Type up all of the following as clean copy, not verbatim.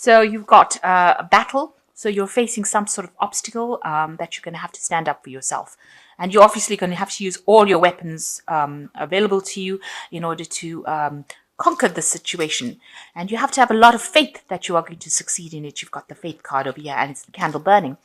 So you've got a battle. So you're facing some sort of obstacle that you're going to have to stand up for yourself. And you're obviously going to have to use all your weapons available to you in order to conquer the situation. And you have to have a lot of faith that you are going to succeed in it. You've got the faith card over here, and it's the candle burning.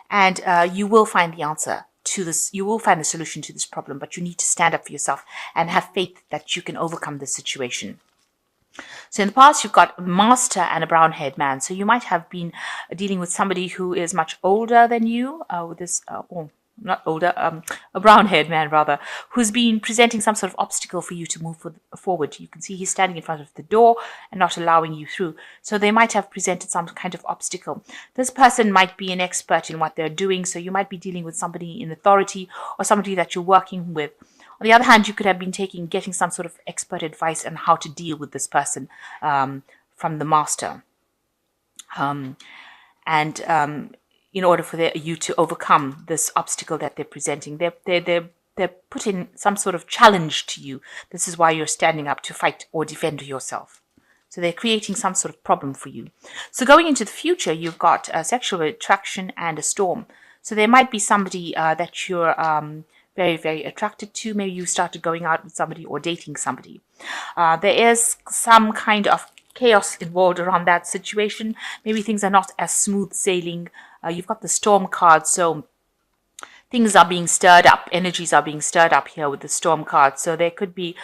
And you will find the answer to this. You will find the solution to this problem, but you need to stand up for yourself and have faith that you can overcome the situation. So in the past, you've got a master and a brown-haired man. So you might have been dealing with somebody who is much older than you, with this, not older, a brown-haired man rather, who's been presenting some sort of obstacle for you to move forward. You can see he's standing in front of the door and not allowing you through. So they might have presented some kind of obstacle. This person might be an expert in what they're doing. So you might be dealing with somebody in authority or somebody that you're working with. On the other hand, you could have been getting some sort of expert advice on how to deal with this person from the master. In order for you to overcome this obstacle that they're presenting, they're putting some sort of challenge to you. This is why you're standing up to fight or defend yourself. So they're creating some sort of problem for you. So going into the future, you've got a sexual attraction and a storm. So there might be somebody that you're very, very attracted to. Maybe you started going out with somebody or dating somebody. There is some kind of chaos involved around that situation. Maybe things are not as smooth sailing. You've got the storm card, so things are being stirred up. Energies are being stirred up here with the storm card. So there could be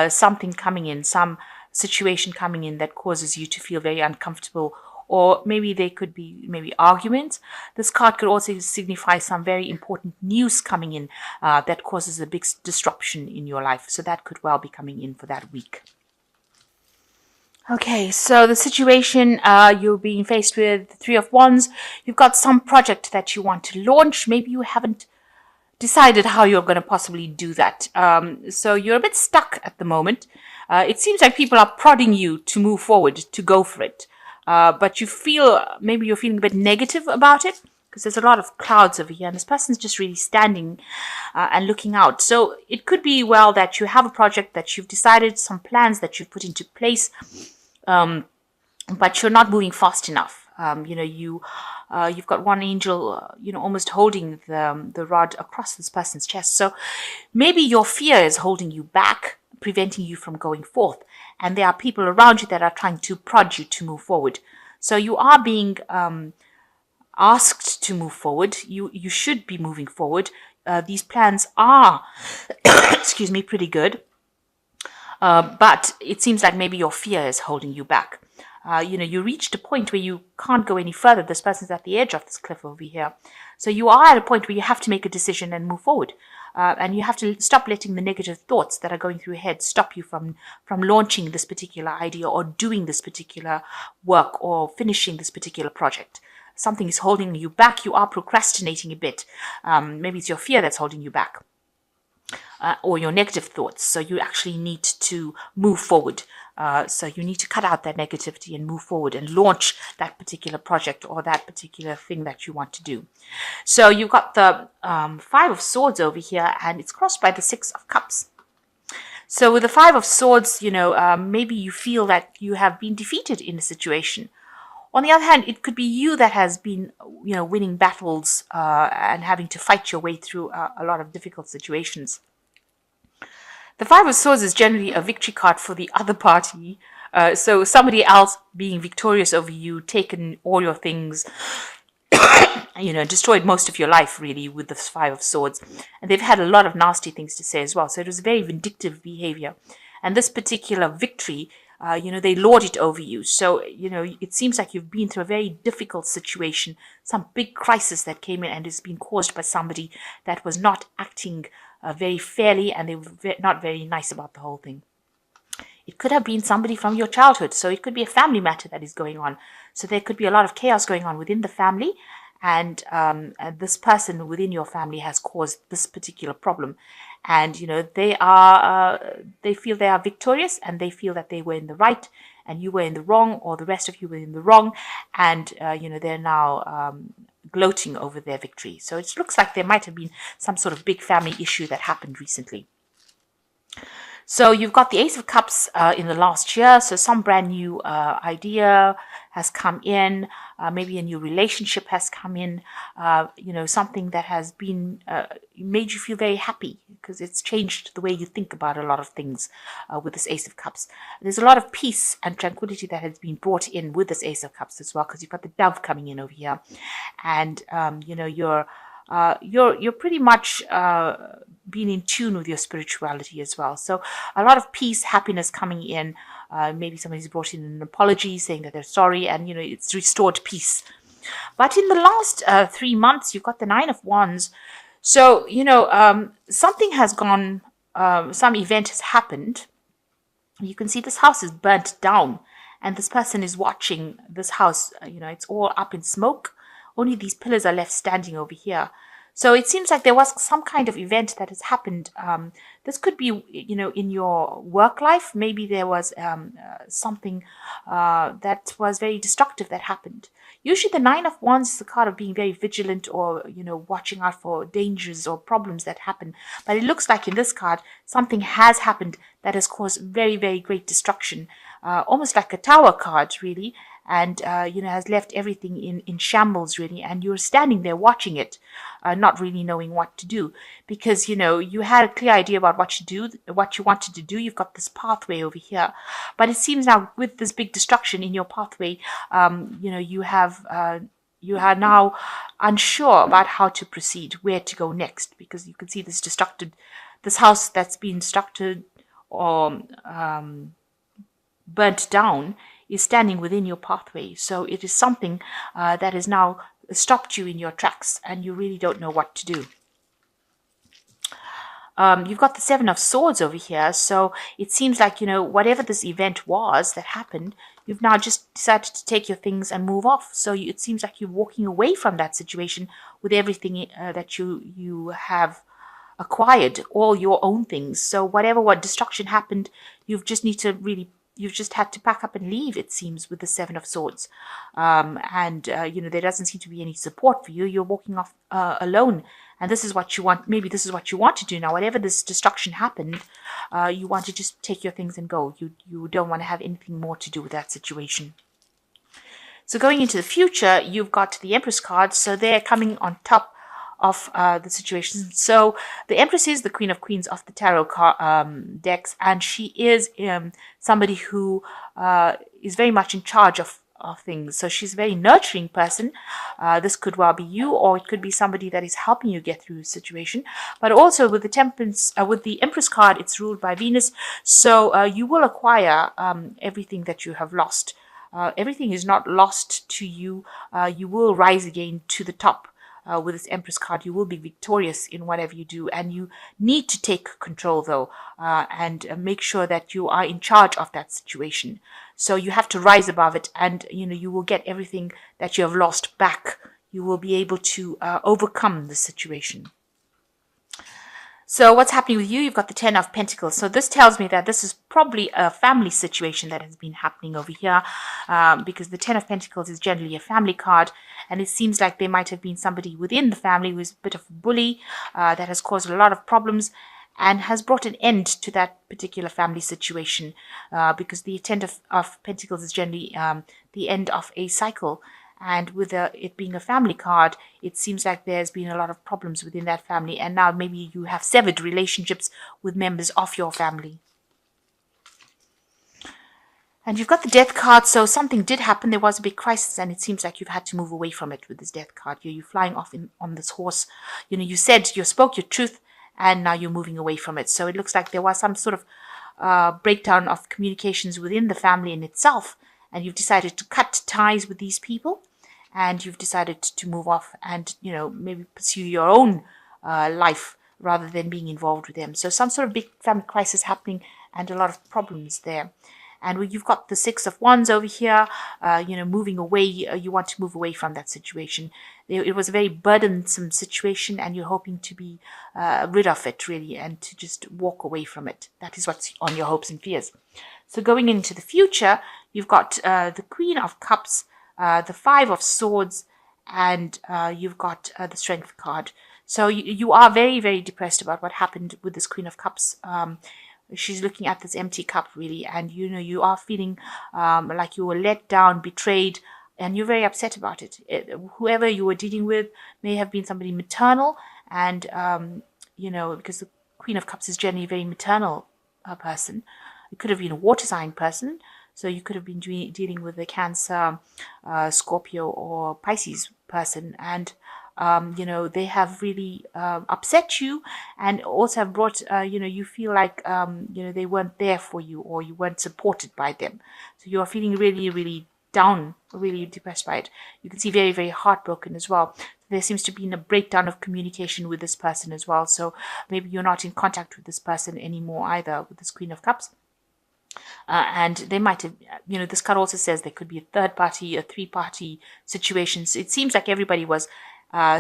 something coming in, some situation coming in that causes you to feel very uncomfortable. Or maybe they could be arguments. This card could also signify some very important news coming in that causes a big disruption in your life. So that could well be coming in for that week. Okay, so the situation you're being faced with, the Three of Wands, you've got some project that you want to launch. Maybe you haven't decided how you're going to possibly do that. So you're a bit stuck at the moment. It seems like people are prodding you to move forward, to go for it. But maybe you're feeling a bit negative about it because there's a lot of clouds over here and this person's just really standing and looking out. So it could be that you have a project that you've decided, some plans that you've put into place, but you're not moving fast enough. You've got one angel, almost holding the rod across this person's chest. So maybe your fear is holding you back, preventing you from going forth. And there are people around you that are trying to prod you to move forward. So you are being asked to move forward. You should be moving forward. These plans are, pretty good. But it seems like maybe your fear is holding you back. You reached a point where you can't go any further. This person's at the edge of this cliff over here. So you are at a point where you have to make a decision and move forward. And you have to stop letting the negative thoughts that are going through your head stop you from launching this particular idea or doing this particular work or finishing this particular project. Something is holding you back. You are procrastinating a bit. Maybe it's your fear that's holding you back. Or your negative thoughts. So you actually need to move forward. So you need to cut out that negativity and move forward and launch that particular project or that particular thing that you want to do. So you've got the Five of Swords over here and it's crossed by the Six of Cups. So with the Five of Swords, maybe you feel that you have been defeated in a situation. On the other hand, it could be you that has been, winning battles and having to fight your way through a lot of difficult situations. The Five of Swords is generally a victory card for the other party. So somebody else being victorious over you, taken all your things, destroyed most of your life really with the Five of Swords. And they've had a lot of nasty things to say as well. So it was very vindictive behavior. And this particular victory, they lord it over you. So, it seems like you've been through a very difficult situation, some big crisis that came in and has been caused by somebody that was not acting very fairly and they were not very nice about the whole thing. It could have been somebody from your childhood. So it could be a family matter that is going on. So there could be a lot of chaos going on within the family. And this person within your family has caused this particular problem. And, they feel they are victorious and they feel that they were in the right and you were in the wrong or the rest of you were in the wrong. And, they're now gloating over their victory. So it looks like there might have been some sort of big family issue that happened recently. So you've got the Ace of Cups in the last year. So some brand new idea has come in. Maybe a new relationship has come in. Something that has been made you feel very happy because it's changed the way you think about a lot of things with this Ace of Cups. There's a lot of peace and tranquility that has been brought in with this Ace of Cups as well, because you've got the Dove coming in over here, and you're pretty much being in tune with your spirituality as well. So a lot of peace, happiness coming in. Maybe somebody's brought in an apology saying that they're sorry, and it's restored peace. But in the last 3 months, you've got the Nine of Wands. So something has gone. Some event has happened. You can see this house is burnt down, and this person is watching this house. It's all up in smoke. Only these pillars are left standing over here. So it seems like there was some kind of event that has happened. This could be, in your work life. Maybe there was something that was very destructive that happened. Usually the Nine of Wands is the card of being very vigilant, or, watching out for dangers or problems that happen. But it looks like in this card, something has happened that has caused very, very great destruction. Almost like a Tower card, really. And, has left everything in shambles, really. And you're standing there watching it, not really knowing what to do. Because, you had a clear idea about what you wanted to do. You've got this pathway over here. But it seems now with this big destruction in your pathway, you are now unsure about how to proceed, where to go next. Because you can see this house that's been destructed or burnt down is standing within your pathway. So it is something that has now stopped you in your tracks, and you really don't know what to do. You've got the Seven of Swords over here. So it seems like, whatever this event was that happened, you've now just decided to take your things and move off. So it seems like you're walking away from that situation with everything that you have acquired, all your own things. So what destruction happened, you've just had to pack up and leave, it seems, with the Seven of Swords. There doesn't seem to be any support for you. You're walking off alone. And this is what you want. Maybe this is what you want to do now. Whatever this destruction happened, you want to just take your things and go. You don't want to have anything more to do with that situation. So going into the future, you've got the Empress card. So they're coming on top of the situation. So the Empress is the Queen of Queens of the tarot decks, and she is somebody who is very much in charge of things. So she's a very nurturing person. This could well be you, or it could be somebody that is helping you get through a situation. But also with the Temperance, with the Empress card, it's ruled by Venus. So you will acquire everything that you have lost. Everything is not lost to you. You will rise again to the top. With this Empress card, you will be victorious in whatever you do, and you need to take control, though, and make sure that you are in charge of that situation. So you have to rise above it, and you will get everything that you have lost back. You will be able to overcome the situation. So what's happening with you? You've got the Ten of Pentacles. So this tells me that this is probably a family situation that has been happening over here, because the Ten of Pentacles is generally a family card, and it seems like there might have been somebody within the family who is a bit of a bully that has caused a lot of problems and has brought an end to that particular family situation, because the Ten of Pentacles is generally the end of a cycle. And with it being a family card, it seems like there's been a lot of problems within that family. And now maybe you have severed relationships with members of your family. And you've got the Death card. So something did happen. There was a big crisis, and it seems like you've had to move away from it with this Death card. You're flying off on this horse. You spoke your truth, and now you're moving away from it. So it looks like there was some sort of breakdown of communications within the family in itself. And you've decided to cut ties with these people. And you've decided to move off and, maybe pursue your own life rather than being involved with them. So some sort of big family crisis happening and a lot of problems there. And you've got the Six of Wands over here, moving away. You want to move away from that situation. It was a very burdensome situation, and you're hoping to be rid of it, really, and to just walk away from it. That is what's on your hopes and fears. So going into the future, you've got the Queen of Cups, the Five of Swords, and you've got the Strength card. So you are very, very depressed about what happened with this Queen of Cups. she's looking at this empty cup really, and you are feeling like you were let down, betrayed, and you're very upset about it. Whoever you were dealing with may have been somebody maternal, and because the Queen of Cups is generally a very maternal person. It could have been a water sign person, so you could have been dealing with a Cancer, Scorpio, or Pisces person, and they have really upset you, and also have brought, you feel like, they weren't there for you, or you weren't supported by them. So you are feeling really, really down, really depressed by it. You can see very, very heartbroken as well. There seems to be a breakdown of communication with this person as well. So maybe you're not in contact with this person anymore either, with this Queen of Cups. And they might have, this card also says there could be a third party, a three-party situation. So it seems like everybody was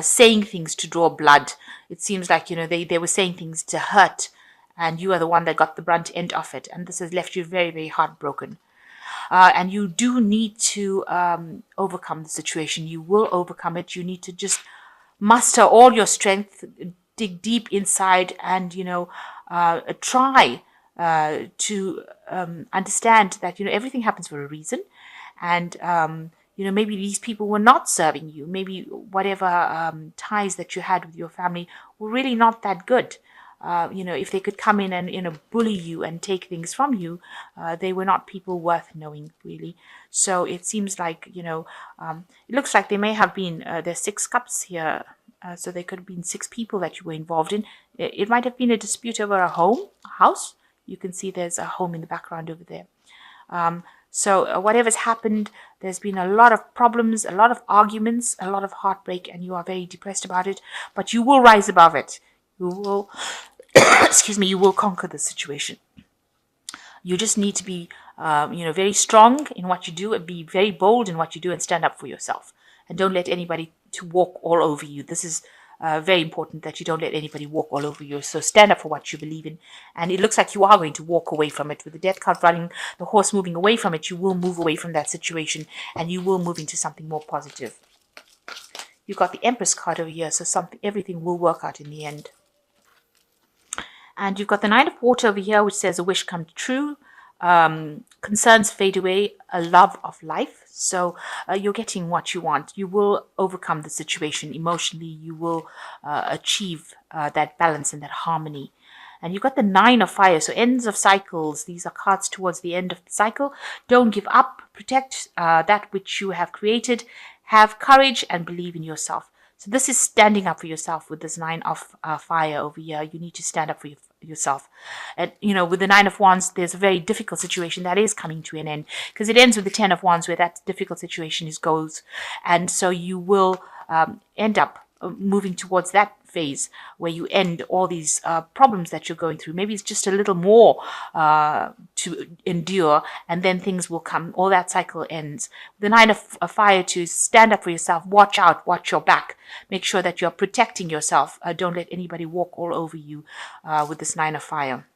saying things to draw blood. It seems like, they were saying things to hurt, and you are the one that got the brunt end of it. And this has left you very, very heartbroken. And you do need to overcome the situation. You will overcome it. You need to just muster all your strength, dig deep inside, and, try to understand that, everything happens for a reason. And, maybe these people were not serving you. Maybe whatever ties that you had with your family were really not that good. If they could come in and, bully you and take things from you, they were not people worth knowing, really. So it seems like, it looks like they may have been, there's 6 cups here. So there could have been 6 people that you were involved in. It might have been a dispute over a house. You can see there's a home in the background over there. So whatever's happened, there's been a lot of problems, a lot of arguments, a lot of heartbreak, and you are very depressed about it. But you will rise above it. You will, you will conquer the situation. You just need to be, very strong in what you do, and be very bold in what you do, and stand up for yourself. And don't let anybody to walk all over you. This is very important, that you don't let anybody walk all over you. So stand up for what you believe in. And it looks like you are going to walk away from it. With the Death card running, the horse moving away from it, you will move away from that situation, and you will move into something more positive. You've got the Empress card over here, so everything will work out in the end. And you've got the Nine of Water over here, which says a wish come true, concerns fade away, a love of life. So you're getting what you want. You will overcome the situation emotionally. You will achieve that balance and that harmony. And you've got the Nine of Fire, so ends of cycles. These are cards towards the end of the cycle. Don't give up. Protect that which you have created. Have courage and believe in yourself. So this is standing up for yourself with this Nine of Fire over here. You need to stand up for yourself. And, with the Nine of Wands, there's a very difficult situation that is coming to an end, because it ends with the 10 of Wands, where that difficult situation goes. And so you will end up moving towards that phase where you end all these problems that you're going through. Maybe it's just a little more to endure, and then things will come. All that cycle ends. The Nine of Fire, to stand up for yourself. Watch out. Watch your back. Make sure that you're protecting yourself. Don't let anybody walk all over you with this Nine of Fire.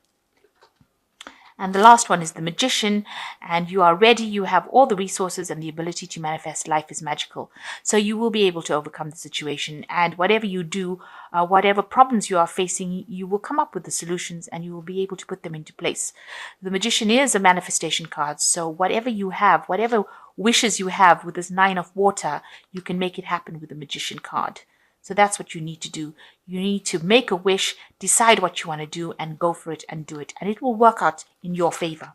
And the last one is the Magician, and you are ready. You have all the resources and the ability to manifest. Life is magical. So you will be able to overcome the situation, and whatever you do, whatever problems you are facing, you will come up with the solutions, and you will be able to put them into place. The Magician is a manifestation card. So whatever you have, whatever wishes you have with this Nine of Water, you can make it happen with the Magician card. So that's what you need to do. You need to make a wish, decide what you want to do, and go for it and do it. And it will work out in your favor.